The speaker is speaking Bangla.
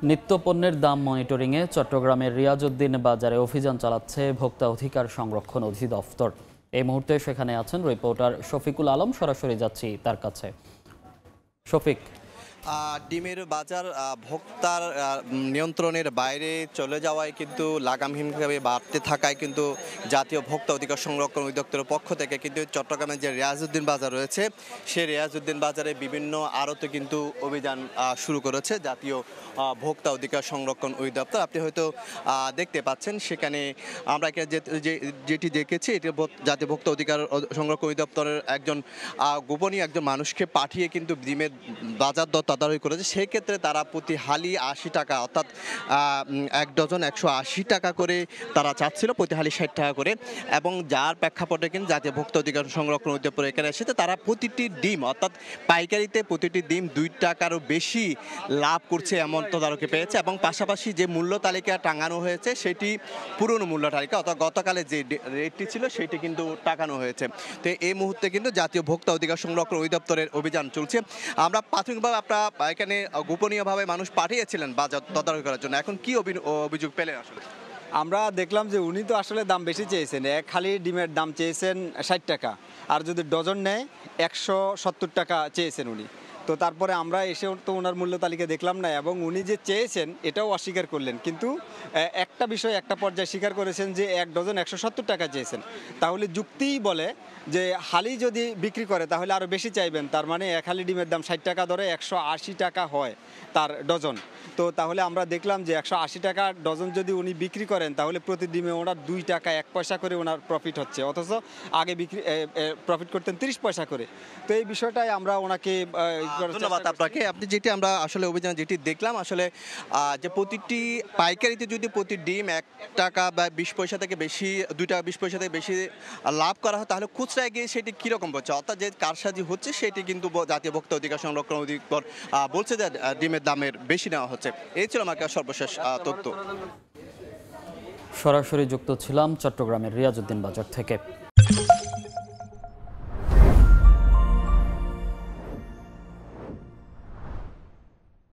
নিত্যপণ্যের দাম মনিটরিংয়ে চট্টগ্রামের রিয়াজউদ্দিন বাজারে অভিযান চালাচ্ছে ভোক্তা অধিকার সংরক্ষণ অধিদপ্তর। এই মুহূর্তে সেখানে আছেন রিপোর্টার শফিকুল আলম। সরাসরি যাচ্ছি তার কাছে। শফিক, ডিমের বাজার ভোক্তার নিয়ন্ত্রণের বাইরে চলে যাওয়ায় কিন্তু লাগামহীনভাবে বাড়তে থাকায় কিন্তু জাতীয় ভোক্তা অধিকার সংরক্ষণ অধিদপ্তরের পক্ষ থেকে কিন্তু চট্টগ্রামের যে রিয়াজউদ্দিন বাজার রয়েছে সেই রিয়াজউদ্দিন বাজারে বিভিন্ন আড়তে কিন্তু অভিযান শুরু করেছে জাতীয় ভোক্তা অধিকার সংরক্ষণ অধিদপ্তর। আপনি হয়তো দেখতে পাচ্ছেন সেখানে আমরা যেটি দেখেছি এটি জাতীয় ভোক্তা অধিকার সংরক্ষণ অধিদপ্তরের একজন গোপনীয় একজন মানুষকে পাঠিয়ে কিন্তু ডিমের বাজার দর তদারকি করেছে। সেই ক্ষেত্রে তারা প্রতি হালি ৮০ টাকা, অর্থাৎ এক ডজন ১৮০ টাকা করে তারা চাচ্ছিল, প্রতি হালি ৬০ টাকা করে। এবং যার প্রেক্ষাপটে কিন্তু জাতীয় ভোক্তা অধিকার সংরক্ষণ অধিদপ্তর এখানে এসেছে, তারা প্রতিটি ডিম অর্থাৎ পাইকারিতে প্রতিটি ডিম ২ টাকারও বেশি লাভ করছে এমন তদারকি পেয়েছে। এবং পাশাপাশি যে মূল্য তালিকা টাঙানো হয়েছে সেটি পুরনো মূল্য তালিকা, অর্থাৎ গতকালে যে রেটটি ছিল সেটি কিন্তু টাঙানো হয়েছে। তো এই মুহূর্তে কিন্তু জাতীয় ভোক্তা অধিকার সংরক্ষণ অধিদপ্তরের অভিযান চলছে। আমরা প্রাথমিকভাবে আপনারা এখানে গোপনীয়ভাবে মানুষ পাঠিয়েছিলেন বাজার তদারকি করার জন্য, এখন কি অভিযোগ পেলেন? আসলে আমরা দেখলাম যে উনি তো আসলে দাম বেশি চেয়েছেন। এক খালি ডিমের দাম চেয়েছেন ৬০ টাকা, আর যদি ডজন নেয় ১৭০ টাকা চেয়েছেন উনি। তো তারপরে আমরা এসে তো ওনার মূল্য তালিকা দেখলাম না, এবং উনি যে চেয়েছেন এটাও অস্বীকার করলেন। কিন্তু একটা বিষয় একটা পর্যায়ে স্বীকার করেছেন যে এক ডজন ১৭০ টাকা চেয়েছেন। তাহলে যুক্তিই বলে যে হালি যদি বিক্রি করে তাহলে আরও বেশি চাইবেন, তার মানে এক হালি ডিমের দাম ৬০ টাকা ধরে ১৮০ টাকা হয় তার ডজন। তো তাহলে আমরা দেখলাম যে ১৮০ টাকা ডজন যদি উনি বিক্রি করেন তাহলে প্রতি ডিমে ওনার ২ টাকা ১ পয়সা করে ওনার প্রফিট হচ্ছে, অথচ আগে প্রফিট করতেন ৩০ পয়সা করে। তো এই বিষয়টাই আমরা ওনাকে ধন্যবাদ আপনাকে। আপনি যেটি আমরা আসলে অভিযান যেটি দেখলাম, আসলে যে প্রতিটি পাইকারিতে যদি প্রতি ডিম ১ টাকা বা ২০ পয়সা থেকে বেশি, ২ টাকা ২০ পয়সা থেকে বেশি লাভ করা হয়, তাহলে খুচরায় গিয়ে সেটি কীরকম হচ্ছে, অর্থাৎ যে কারসাজি হচ্ছে সেটি কিন্তু জাতীয় ভোক্তা অধিকার সংরক্ষণ অধিদপ্তর বলছে যে ডিমের দামের বেশি নেওয়া হচ্ছে। এই ছিল আমার সর্বশেষ তথ্য। সরাসরি যুক্ত ছিলাম চট্টগ্রামের রিয়াজউদ্দিন বাজার থেকে।